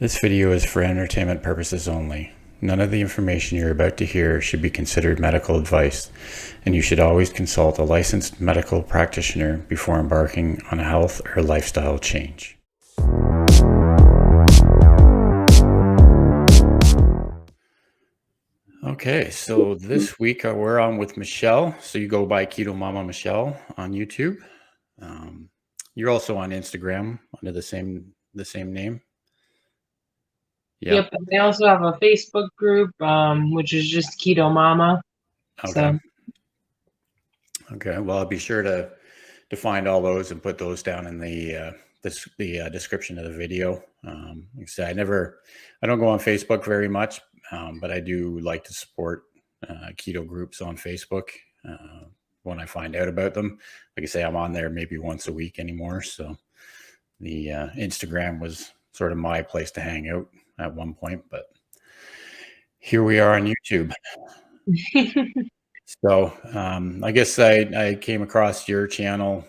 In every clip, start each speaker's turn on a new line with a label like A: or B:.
A: This video is for entertainment purposes only. None of the information you're about to hear should be considered medical advice, and you should always consult a licensed medical practitioner before embarking on a health or lifestyle change. Okay, so this week we're on with Michelle. So you go by Keto Mama Michelle on YouTube. You're also on Instagram under the same name.
B: Yep. They also have a Facebook group, which is just Keto Mama.
A: Okay. Okay. Well, I'll be sure to find all those and put those down in the description of the video. Like I said, I don't go on Facebook very much, but I do like to support keto groups on Facebook when I find out about them. Like I say, I'm on there maybe once a week anymore. So the Instagram was sort of my place to hang out at one point, but here we are on YouTube. So I guess I came across your channel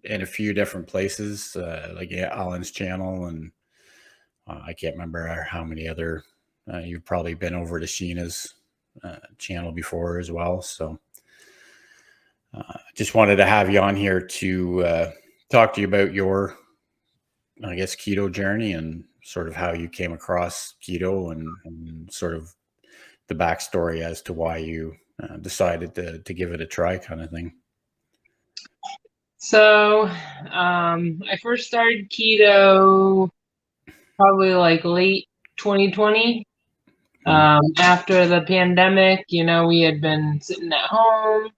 A: in a few different places, like Alan's channel, and I can't remember how many other. You've probably been over to Sheena's channel before as well. So just wanted to have you on here to talk to you about your, I guess, keto journey and sort of how you came across keto and sort of the backstory as to why you decided to give it a try, kind of thing.
B: So I first started keto probably like late 2020. After the pandemic, we had been sitting at home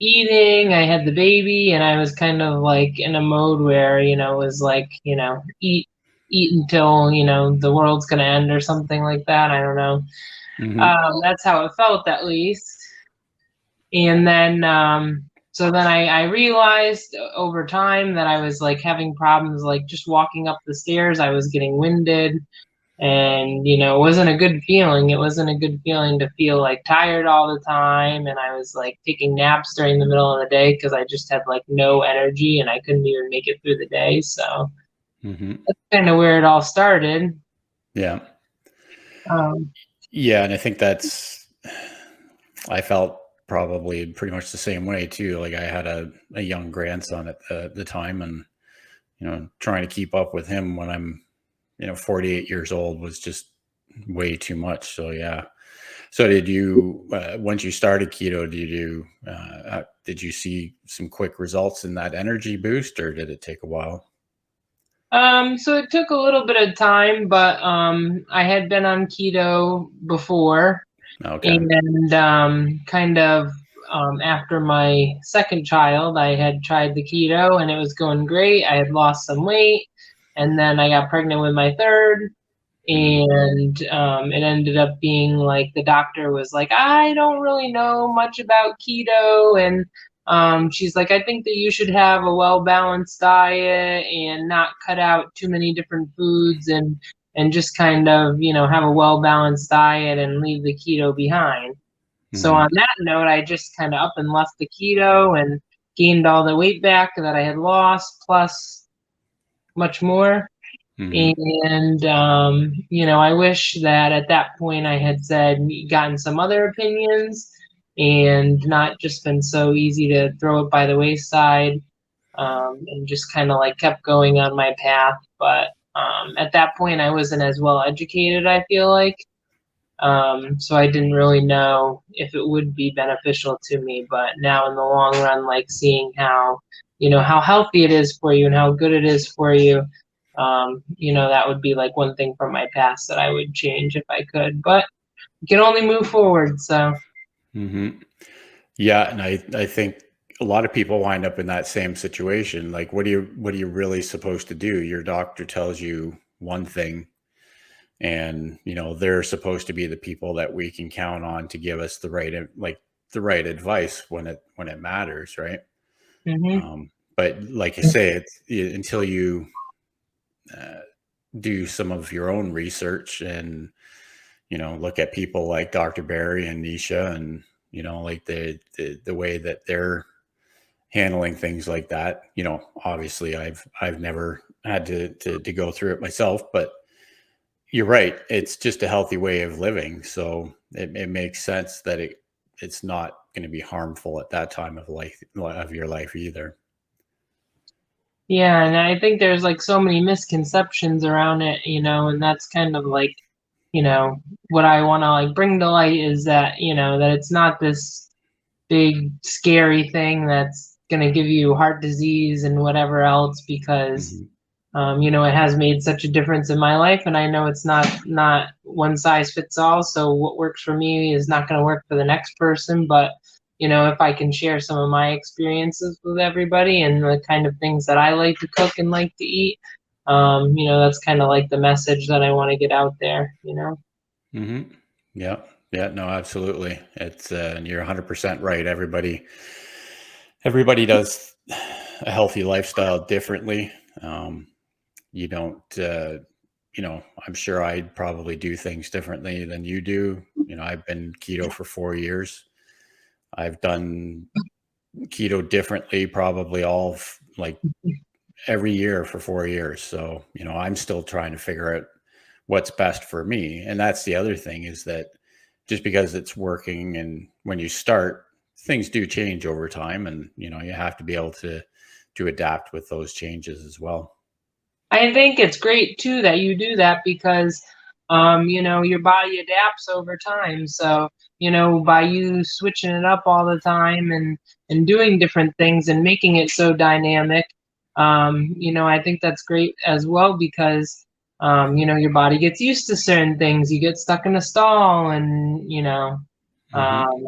B: eating. I had the baby, and I was kind of like in a mode where, it was like, eat until, the world's going to end or something like that. I don't know. That's how it felt, at least. And then, so then I realized over time that I was like having problems, like just walking up the stairs. I was getting winded, and, it wasn't a good feeling. It wasn't a good feeling to feel like tired all the time. And I was like taking naps during the middle of the day because I just had like no energy and I couldn't even make it through the day. So that's kind of where it all started.
A: Yeah. Yeah. And I think I felt probably pretty much the same way too. Like I had a young grandson at the time, and, trying to keep up with him when I'm, 48 years old was just way too much. So, yeah. So did you, once you started keto, did you see some quick results in that energy boost, or did it take a while?
B: So it took a little bit of time, but I had been on keto before.
A: Okay.
B: And kind of after my second child, I had tried the keto and it was going great. I had lost some weight, and then I got pregnant with my third, and it ended up being like the doctor was like, I don't really know much about keto, and she's like, I think that you should have a well-balanced diet and not cut out too many different foods, and just kind of, have a well-balanced diet and leave the keto behind. So on that note, I just kind of up and left the keto and gained all the weight back that I had lost, plus much more. And, I wish that at that point I had gotten some other opinions and not just been so easy to throw it by the wayside, and just kind of like kept going on my path. But at that point, I wasn't as well educated, I feel like. So I didn't really know if it would be beneficial to me. But now in the long run, like seeing how, how healthy it is for you and how good it is for you, that would be like one thing from my past that I would change if I could. But you can only move forward. So.
A: Yeah, and I think a lot of people wind up in that same situation. Like, what are you really supposed to do? Your doctor tells you one thing, and they're supposed to be the people that we can count on to give us the right advice when it matters, right? But like you say, it's until you do some of your own research and look at people like Dr. Barry and Nisha, and like the way that they're handling things like that. Obviously I've never had to go through it myself, but you're right. It's just a healthy way of living. So it makes sense that it's not going to be harmful at that time of your life either.
B: Yeah, and I think there's like so many misconceptions around it, and that's kind of like, what I want to like bring to light is that, that it's not this big scary thing that's going to give you heart disease and whatever else because
A: Hmm.
B: it has made such a difference in my life, and I know it's not one size fits all. So what works for me is not going to work for the next person. But if I can share some of my experiences with everybody and the kind of things that I like to cook and like to eat, that's kind of like the message that I want to get out there.
A: Hmm. Yeah. Yeah. No, absolutely. It's and you're 100% right. Everybody does a healthy lifestyle differently. Um, you don't, I'm sure I'd probably do things differently than you do. I've been keto for 4 years. I've done keto differently, probably like every year for 4 years. So, I'm still trying to figure out what's best for me. And that's the other thing is that just because it's working and when you start, things do change over time. And, you have to be able to adapt with those changes as well.
B: I think it's great too that you do that because, your body adapts over time. So, by you switching it up all the time and doing different things and making it so dynamic, I think that's great as well because, your body gets used to certain things. You get stuck in a stall, and
A: Hmm.
B: um,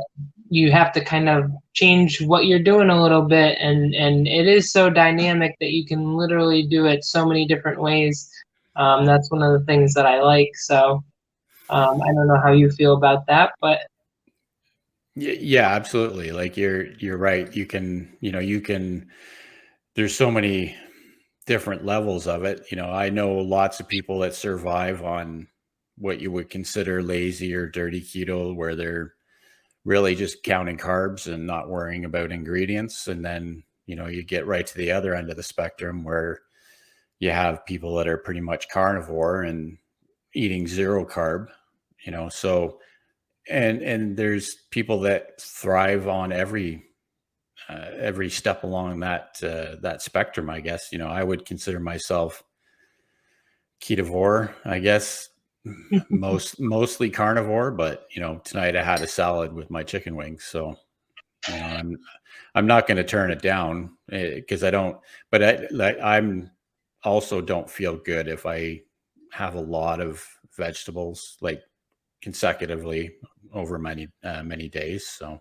B: you have to kind of change what you're doing a little bit, and it is so dynamic that you can literally do it so many different ways. That's one of the things that I like. So I don't know how you feel about that, but
A: Yeah, absolutely. Like you're right. There's so many different levels of it. I know lots of people that survive on what you would consider lazy or dirty keto, where they're really just counting carbs and not worrying about ingredients. And then, you get right to the other end of the spectrum where you have people that are pretty much carnivore and eating zero carb, so and there's people that thrive on every step along that spectrum. I guess I would consider myself ketovore, I guess, mostly carnivore, but tonight I had a salad with my chicken wings, so I'm not going to turn it down because I don't. But I'm also don't feel good if I have a lot of vegetables like consecutively over many days. So.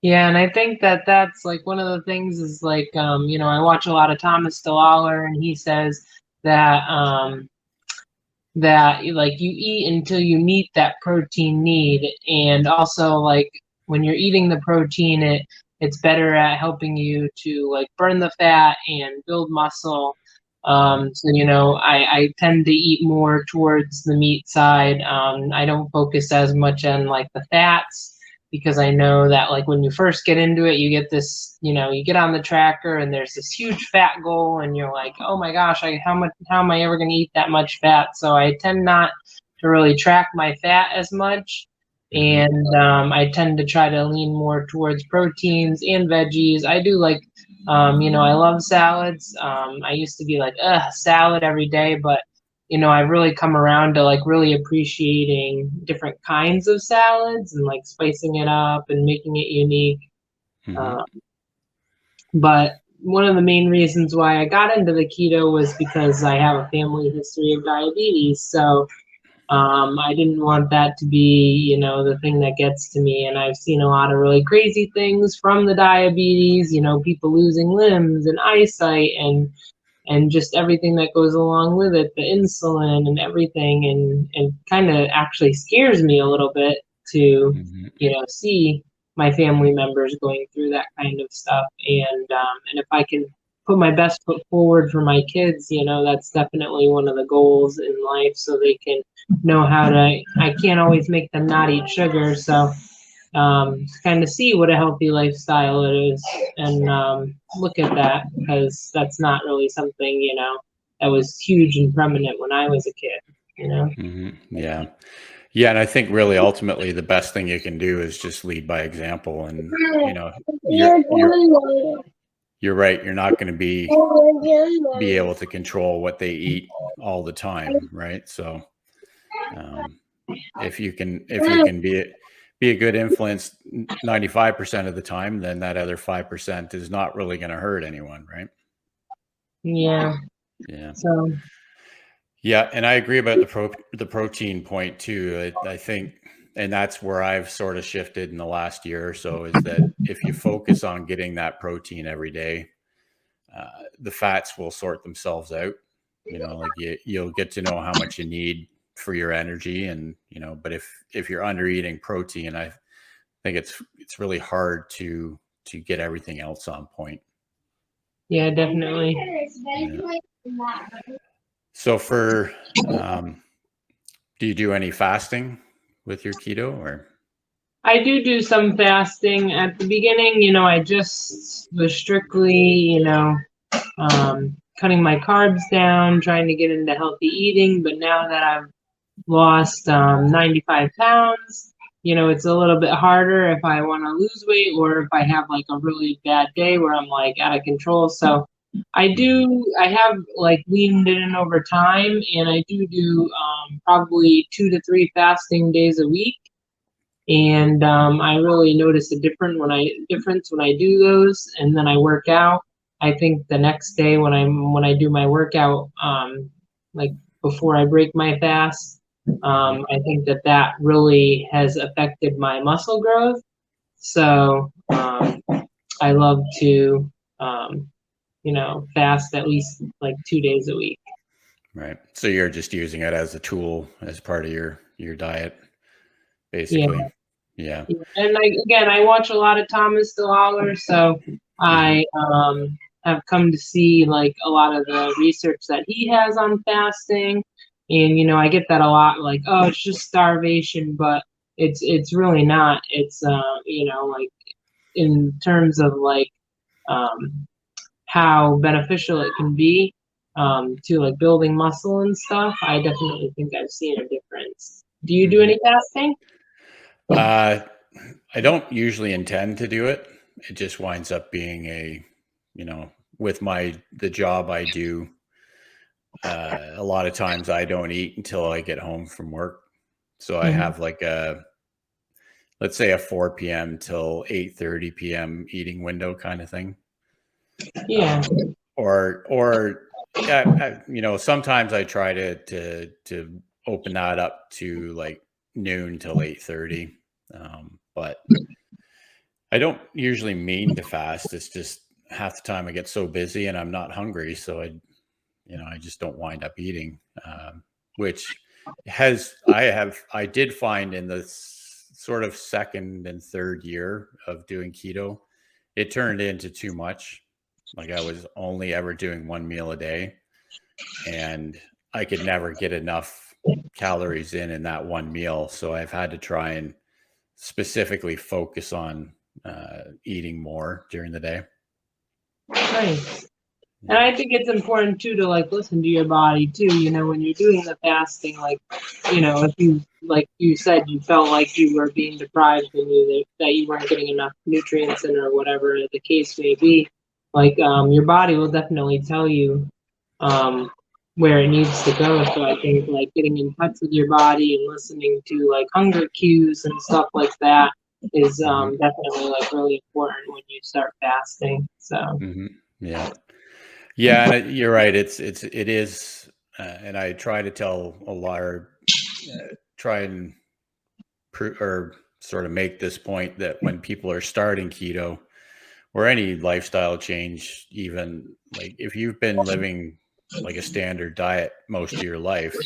B: yeah, and I think that that's like one of the things is like, I watch a lot of Thomas DeLauer, and he says that like you eat until you meet that protein need, and also like when you're eating the protein, it's better at helping you to like burn the fat and build muscle.
A: Mhm.
B: So I tend to eat more towards the meat side. I don't focus as much on like the fats because I know that like when you first get into it, you get this, you get on the tracker and there's this huge fat goal, and you're like, oh my gosh, how am I ever going to eat that much fat? So I tend not to really track my fat as much.
A: Mhm.
B: And I tend to try to lean more towards proteins and veggies. I do like, I love salads. I used to be like, salad every day, but I've really come around to like really appreciating different kinds of salads and like spicing it up and making it unique.
A: Mhm.
B: Uh, but one of the main reasons why I got into the keto was because I have a family history of diabetes. So I didn't want that to be, the thing that gets to me. And I've seen a lot of really crazy things from the diabetes, people losing limbs and eyesight and just everything that goes along with it, the insulin and everything, and kind of actually scares me a little bit to,
A: Mhm.
B: see my family members going through that kind of stuff. And if I can put my best foot forward for my kids, that's definitely one of the goals in life, so they can know how to. I can't always make them not eat sugar, so to kind of see what a healthy lifestyle it is, and look at that because that's not really something. that was huge and prominent when I was a kid, you know?
A: Yeah. Yeah. And I think really ultimately the best thing you can do is just lead by example. And, you know, you're right. You're not going to be able to control what they eat all the time. Right. So, if you can be a good influence 95% of the time, then that other 5% is not really going to hurt anyone. Right.
B: Yeah.
A: Yeah.
B: So,
A: yeah. And I agree about the protein point too. I think, and that's where I've sort of shifted in the last year or so, is that if you focus on getting that protein every day, the fats will sort themselves out. You know, like you'll get to know how much you need for your energy, and you know. But if you're under eating protein, I think it's really hard to get everything else on point.
B: yeah, definitely.
A: Yeah. So do you do any fasting with your keto, or?
B: I do some fasting at the beginning. You know, I just was strictly, you know, cutting my carbs down, trying to get into healthy eating. But now that I've lost 95 pounds, you know, it's a little bit harder if I want to lose weight or if I have like a really bad day where I'm like out of control. So I have like weaned it in over time, and I do probably 2 to 3 fasting days a week. And I really notice a difference when I do those, and then I work out. I think the next day when I do my workout, like before I break my fast, I think that really has affected my muscle growth. So I love to, you know, fast at least like 2 days a week.
A: Right. So you're just using it as a tool as part of your diet,
B: Yeah.
A: basically. Yeah.
B: And I watch a lot of Thomas DeLauer, so I have come to see like a lot of the research that he has on fasting, and you know I get that a lot, like, oh, it's just starvation, but it's really not. It's you know, like in terms of like how beneficial it can be to like building muscle and stuff. I definitely think I've seen a difference. Do you do any fasting?
A: I don't usually intend to do it. It just winds up being you know, with the job I do, a lot of times I don't eat until I get home from work. So I have like let's say a 4 p.m. till 8:30 p.m. eating window kind of thing.
B: Yeah.
A: Or yeah, you know, sometimes I try to open that up to like noon till 8:30. But I don't usually mean to fast. It's just half the time I get so busy and I'm not hungry, so I just don't wind up eating. Which I did find in the sort of second and third year of doing keto, it turned into too much. Like I was only ever doing one meal a day, and I could never get enough calories in that one meal. So I've had to try and specifically focus on eating more during the day.
B: Nice. And I think it's important too to like listen to your body too. You know, when you're doing the fasting, like, you know, if you like you said you felt like you were being deprived and that you weren't getting enough nutrients in or whatever the case may be, like your body will definitely tell you where it needs to go. So I think like getting in touch with your body and listening to like hunger cues and stuff like that is definitely like really important when you start fasting. So
A: Yeah. Yeah, and you're right. It is, and I try to tell a lot, try and or sort of make this point that when people are starting keto or any lifestyle change, even like if you've been living like a standard diet most of your life,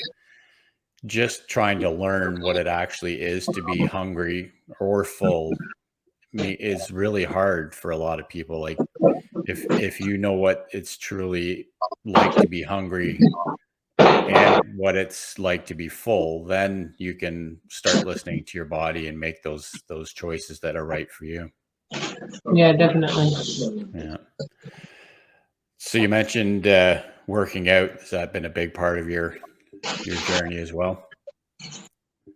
A: just trying to learn what it actually is to be hungry or full is really hard for a lot of people. Like if you know what it's truly like to be hungry and what it's like to be full, then you can start listening to your body and make those choices that are right for you.
B: yeah, definitely.
A: Yeah. So you mentioned working out, has that been a big part of your journey as well?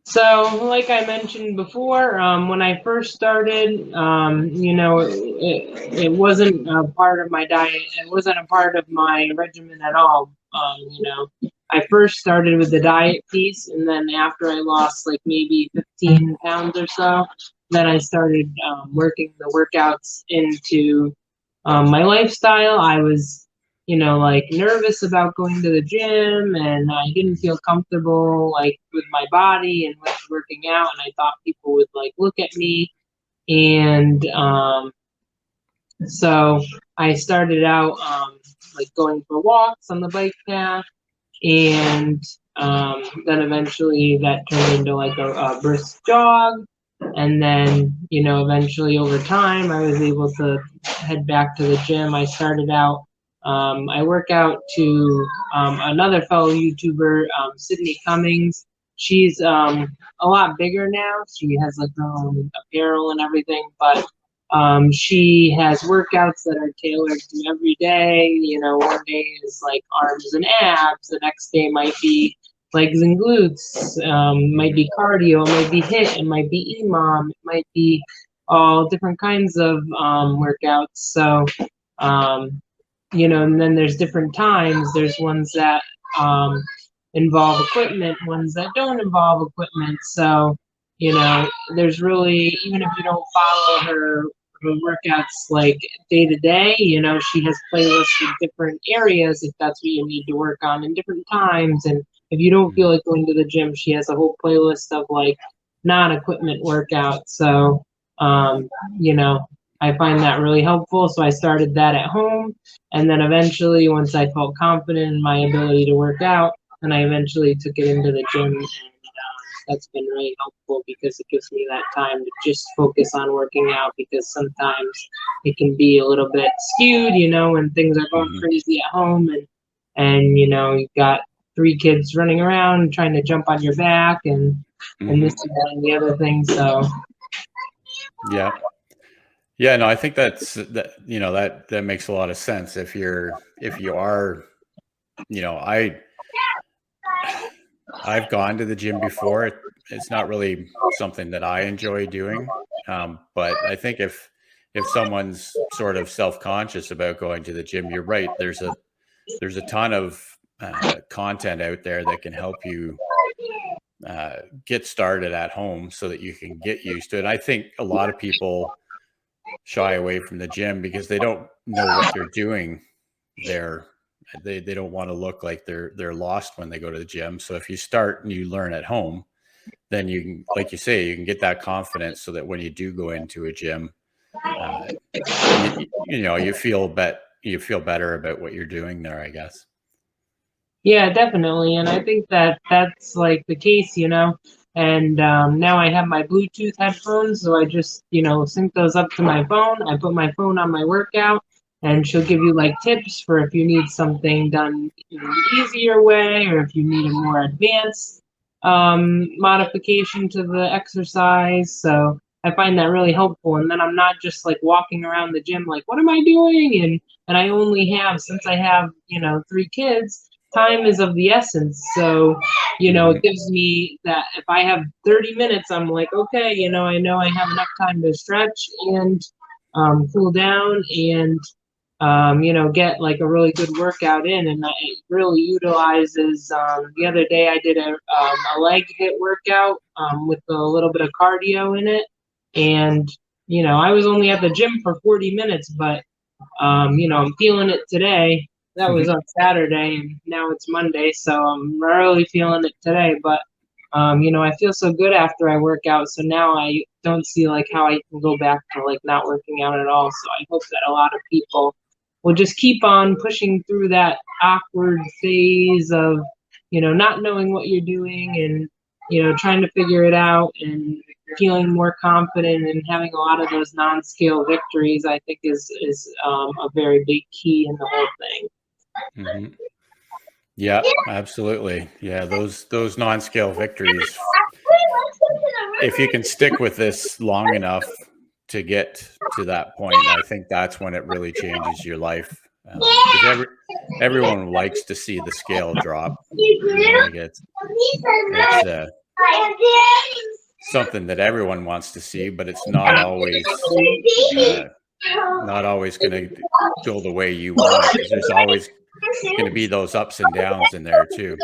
B: So, like I mentioned before, when I first started, it wasn't a part of my diet. It wasn't a part of my regimen at all. I first started with the diet piece, and then after I lost like maybe 15 pounds or so, then I started working the workouts into my lifestyle. I was like nervous about going to the gym, and I didn't feel comfortable like with my body and with working out, and I thought people would like look at me. And so I started out like going for walks on the bike path, and then eventually that turned into like a brisk jog. And then eventually over time I was able to head back to the gym. I started out, I work out to another fellow YouTuber, Sydney Cummings. She's a lot bigger now. She has like her own apparel and everything, but she has workouts that are tailored to every day. One day is like arms and abs. The next day might be legs and glutes. Might be cardio. It might be HIIT. It might be EMOM. It might be all different kinds of workouts. So, and then there's different times. There's ones that involve equipment, ones that don't involve equipment. So, there's really, even if you don't follow her workouts like day to day, she has playlists with different areas if that's what you need to work on in different times. And if you don't feel like going to the gym, she has a whole playlist of like non-equipment workouts. So, I find that really helpful. So I started that at home. And then eventually, once I felt confident in my ability to work out, then I eventually took it into the gym. And that's been really helpful because it gives me that time to just focus on working out, because sometimes it can be a little bit skewed, when things are going crazy at home, and you've got 3 kids running around trying to jump on your back and this and that and the other thing. So
A: yeah, no, I think that makes a lot of sense. If you are, I've gone to the gym before. It's not really something that I enjoy doing, but I think if someone's sort of self-conscious about going to the gym, you're right. There's a ton of content out there that can help you get started at home so that you can get used to it. And I think a lot of people shy away from the gym because they don't know what they're doing there. They don't want to look like they're lost when they go to the gym. So if you start and you learn at home, then you can, like you say, you can get that confidence so that when you do go into a gym, you feel better about what you're doing there, I guess.
B: Yeah, definitely. And I think that's like the case, and now I have my Bluetooth headphones, so I just sync those up to my phone. I put my phone on my workout, and she'll give you like tips for if you need something done in an easier way, or if you need a more advanced modification to the exercise. So I find that really helpful. And then I'm not just like walking around the gym like, what am I doing? And I only have, since I have 3 kids, time is of the essence. So it gives me that if I have 30 minutes, I'm like, okay, I know I have enough time to stretch and cool down and get like a really good workout in. And it really utilizes, the other day I did a leg HIIT workout with a little bit of cardio in it. And, I was only at the gym for 40 minutes, but, I'm feeling it today. That was on Saturday, and now it's Monday, so I'm really feeling it today. But, I feel so good after I work out, so now I don't see like how I can go back to like not working out at all. So I hope that a lot of people will just keep on pushing through that awkward phase of, not knowing what you're doing and, trying to figure it out and feeling more confident and having a lot of those non-scale victories, I think is a very big key in the whole thing.
A: Yeah, absolutely. Yeah, those non-scale victories, if you can stick with this long enough to get to that point, I think that's when it really changes your life. because everyone likes to see the scale drop. Like it's something that everyone wants to see, but it's not always going to go the way you want it, because there's always going to be those ups and downs in there too.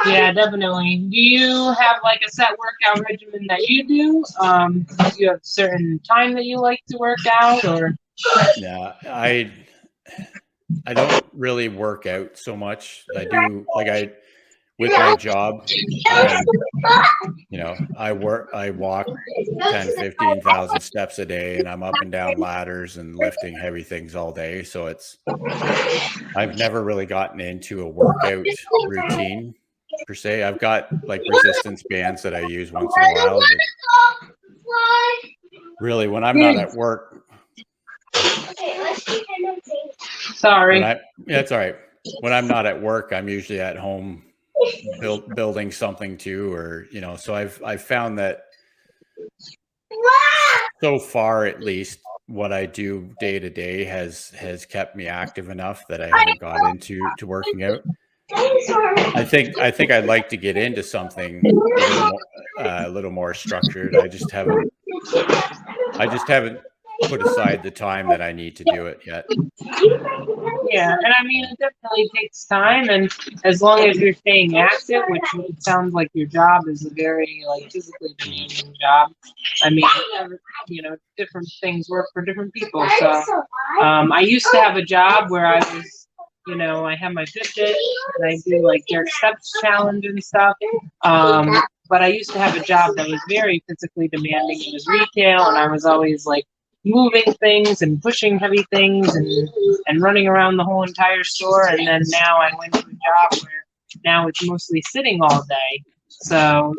B: Yeah, definitely. Do you have like a set workout regimen that you do? Do you have a certain time that you like to work out, or?
A: Yeah, I don't really work out so much. I do, like, with my job, I walk 10, 15,000 steps a day, and I'm up and down ladders and lifting heavy things all day. So I've never really gotten into a workout routine per se. I've got like resistance bands that I use once in a while, but really when I'm not at work.
B: Sorry.
A: It's all right. When I'm not at work, I'm usually at home building something too, or so I've found that so far, at least, what I do day to day has kept me active enough that I haven't got into working out. I think I'd like to get into something a little more structured. I just haven't put aside the time that I need to do it yet.
B: Yeah, and I mean, it definitely takes time, and as long as you're staying active, which it sounds like your job is a very like physically demanding job. I mean, different things work for different people. So, I used to have a job where I was, I have my Fitbit and I do like Derek Steps challenge and stuff. But I used to have a job that was very physically demanding. It was retail, and I was always like moving things and pushing heavy things and running around the whole entire store. And then now I went to a job where now it's mostly sitting all day. So,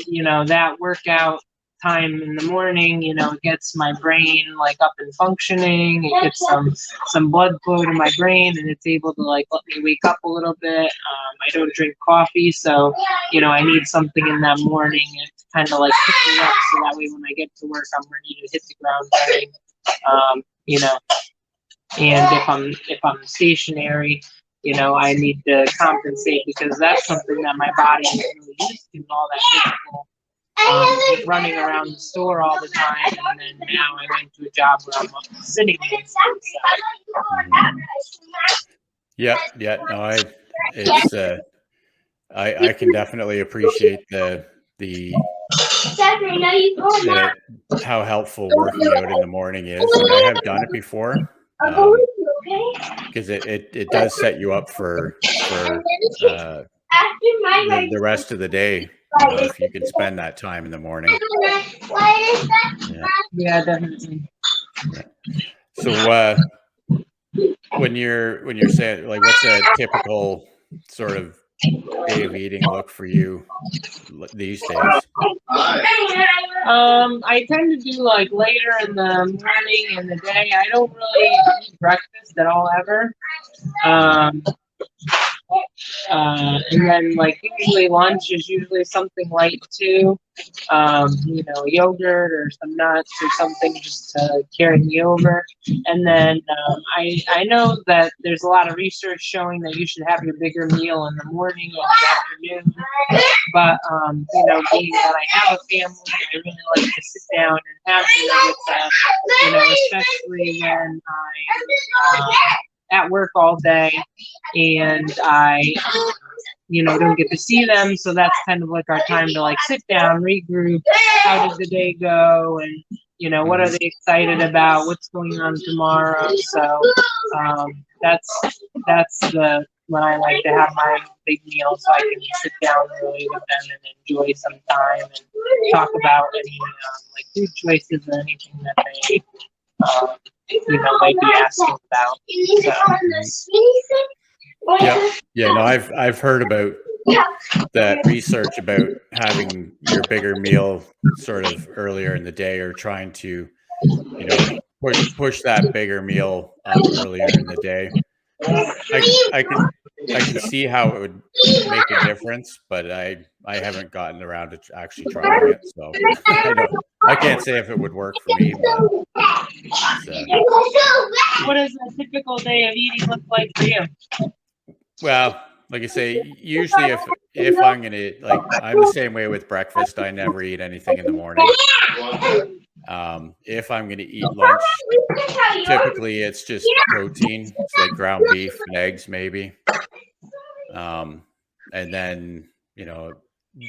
B: that workout time in the morning, it gets my brain like up and functioning. It gets some blood flow to my brain, and it's able to like let me wake up a little bit. I don't drink coffee, so I need something in that morning to kind of like pick me up, so that way when I get to work, I'm ready to hit the ground running. And if I'm stationary, I need to compensate, because that's something that my body is really used to, all that physical running around the store all the time. And then now I went to a job where I'm sitting.
A: Yeah. No, I can definitely appreciate the how helpful working out in the morning is. Like, I have done it before, because it does set you up for the rest of the day, if you can spend that time in the morning.
B: Yeah, definitely.
A: Yeah. So when you're saying, like, what's a typical sort of day of eating look for you these days?
B: I tend to do like later in the morning and the day. I don't really eat breakfast at all ever. And then like usually lunch is usually something light too. Yogurt or some nuts or something just to carry me over. And then I know that there's a lot of research showing that you should have your bigger meal in the morning or the afternoon. But being that I have a family, I really like to sit down and have dinner with them. Especially when I'm at work all day and I don't get to see them. So that's kind of like our time to like sit down, regroup. How did the day go? And, what are they excited about? What's going on tomorrow? So that's when I like to have my big meal, so I can sit down really with them and enjoy some time and talk about any like food choices or anything that they might be asking about.
A: Yeah. No, I've heard about that research about having your bigger meal sort of earlier in the day, or trying to, push that bigger meal up earlier in the day. I can see how it would make a difference, but I haven't gotten around to actually trying it. So I can't say if it would work for me, but
B: what does a typical day of eating look like for you?
A: well, like I say, usually if I'm gonna like, I'm the same way with breakfast. I never eat anything in the morning. If I'm gonna eat lunch, typically it's just protein. It's like ground beef and eggs, maybe. And then,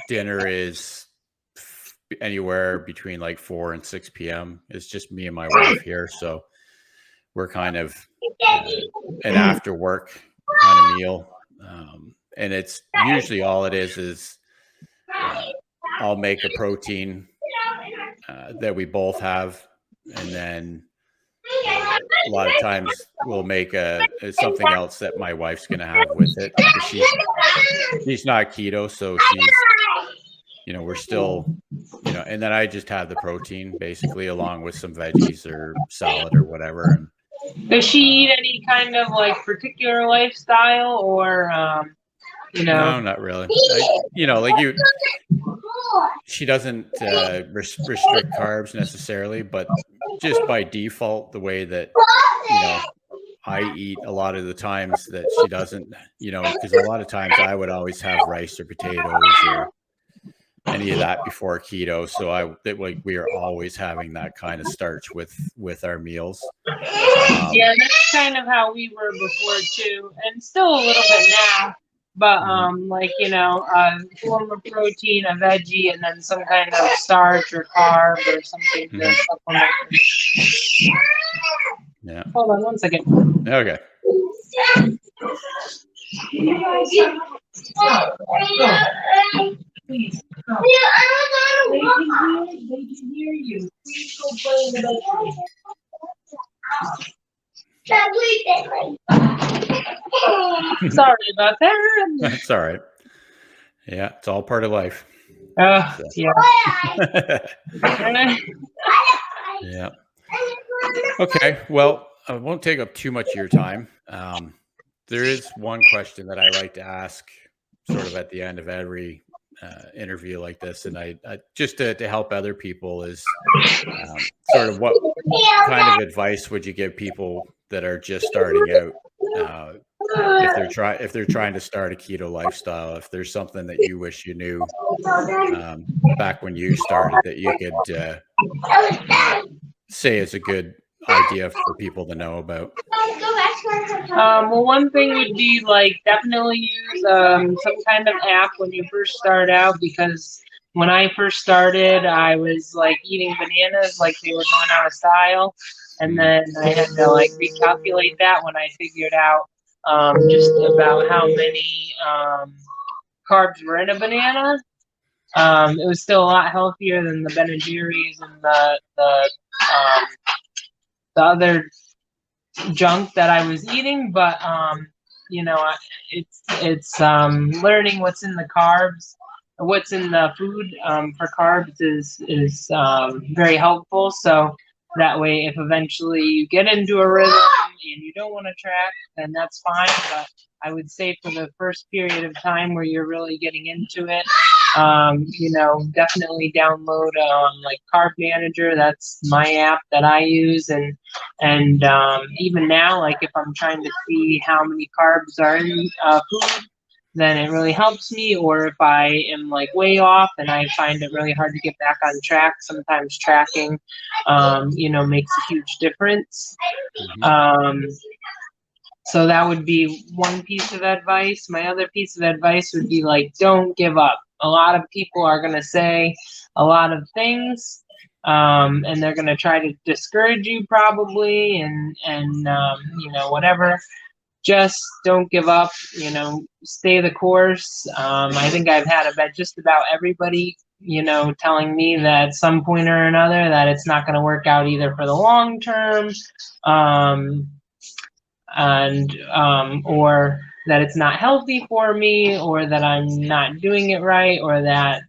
A: dinner is anywhere between like 4 and 6 p.m. It's just me and my wife here. So we're kind of an after work kind of meal. And it's usually all it is I'll make a protein that we both have. And then a lot of times we'll make something else that my wife's going to have with it. She's not keto, so she's, we're still, and then I just have the protein basically along with some veggies or salad or whatever. And
B: does she eat any kind of like particular lifestyle or,
A: No, not really. She doesn't restrict carbs necessarily, but just by default, the way that, I eat a lot of the times that she doesn't, because a lot of times I would always have rice or potatoes or any of that before keto. So we are always having that kind of starch with our meals.
B: Yeah, that's kind of how we were before too, and still a little bit now. But a form of protein, a veggie, and then some kind of starch or carb or something to supplement.
A: Yeah.
B: Hold on one second.
A: Okay.
B: Please. They can hear you. Please go play in the bedroom. Sorry about that.
A: That's all right. Yeah, it's all part of life.
B: Yeah.
A: Yeah. Okay. Well, I won't take up too much of your time. There is one question that I like to ask sort of at the end of every interview like this, and I just to help other people is sort of what kind of advice would you give people that are just starting out if they're trying to start a keto lifestyle? If there's something that you wish you knew back when you started that you could say is a good idea for people to know about.
B: Well, one thing would be like definitely use some kind of app when you first start out, because when I first started, I was like eating bananas like they were going out of style, and then I had to like recalculate that when I figured out just about how many carbs were in a banana. It was still a lot healthier than the Ben and Jerry's and the other junk that I was eating, but it's learning what's in the carbs, what's in the food for carbs is very helpful. So that way, if eventually you get into a rhythm and you don't want to track, then that's fine. But I would say for the first period of time where you're really getting into it, definitely download like Carb Manager. That's my app that I use, and even now, like if I'm trying to see how many carbs are in food, then it really helps me. Or if I am like way off and I find it really hard to get back on track, sometimes tracking, makes a huge difference. So that would be one piece of advice. My other piece of advice would be like, don't give up. A lot of people are going to say a lot of things, and they're going to try to discourage you probably, and whatever. Just don't give up, stay the course. I think I've had just about everybody, telling me that at some point or another that it's not going to work out either for the long term, or that it's not healthy for me, or that I'm not doing it right, or that,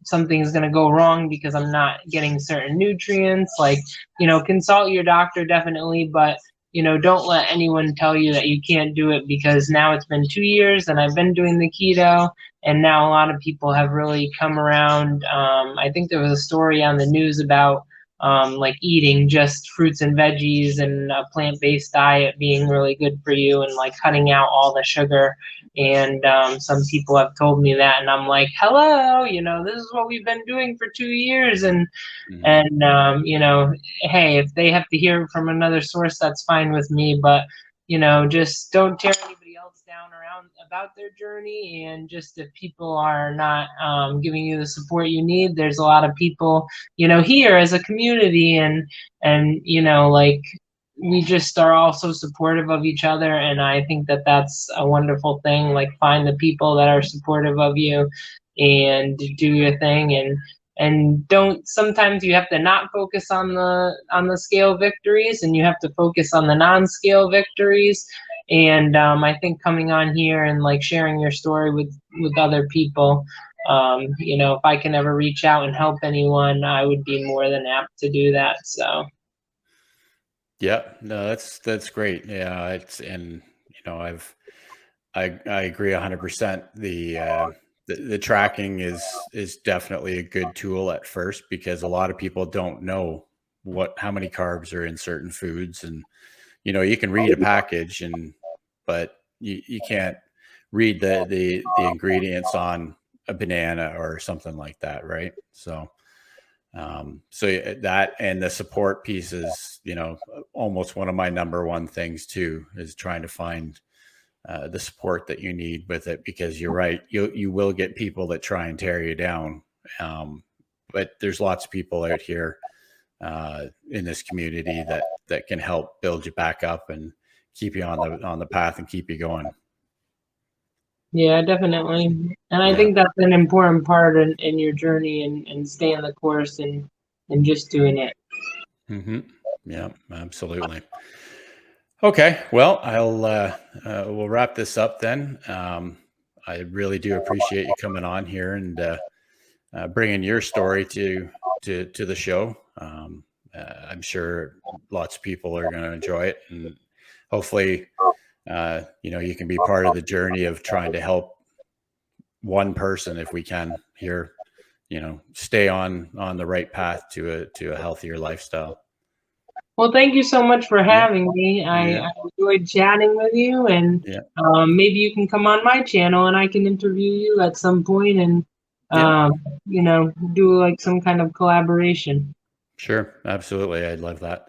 B: something's going to go wrong because I'm not getting certain nutrients. Like, consult your doctor definitely, but don't let anyone tell you that you can't do it, because now it's been 2 years and I've been doing the keto, and now a lot of people have really come around. I think there was a story on the news about like eating just fruits and veggies and a plant-based diet being really good for you, and like cutting out all the sugar. And some people have told me that, and I'm like, hello, this is what we've been doing for 2 years. And
A: Mhm.
B: and hey, if they have to hear it from another source, that's fine with me. But just don't tear anybody else down around about their journey. And just, if people are not giving you the support you need, there's a lot of people here as a community. And like, we just are all so supportive of each other, and I think that that's a wonderful thing. Like, find the people that are supportive of you and do your thing. And don't, sometimes you have to not focus on the scale victories, and you have to focus on the non-scale victories. And I think coming on here and like sharing your story with other people, if I can ever reach out and help anyone, I would be more than apt to do that. So
A: Yeah, no, that's great. Yeah, and I agree 100%. The tracking is definitely a good tool at first, because a lot of people don't know how many carbs are in certain foods. And you can read a package, but you can't read the ingredients on a banana or something like that, right? So that, and the support piece is, almost one of my number one things too, is trying to find the support that you need with it, because you're right, you will get people that try and tear you down. But there's lots of people out here in this community that can help build you back up and keep you on the path and keep you going.
B: yeah, definitely. And I
A: Yeah.
B: think that's an important part in your journey, and staying the course, and just doing it.
A: Hmm. Yeah, absolutely. Okay, well, we'll wrap this up then. I really do appreciate you coming on here and bringing your story to the show. I'm sure lots of people are going to enjoy it, and hopefully, you can be part of the journey of trying to help one person, if we can, here, stay on the right path to a healthier lifestyle.
B: Well, thank you so much for
A: Yeah,
B: having me.
A: yeah,
B: I enjoyed chatting with you, and
A: yeah,
B: maybe you can come on my channel and I can interview you at some point, and
A: yeah.
B: do like some kind of collaboration.
A: Sure, absolutely. I'd love that.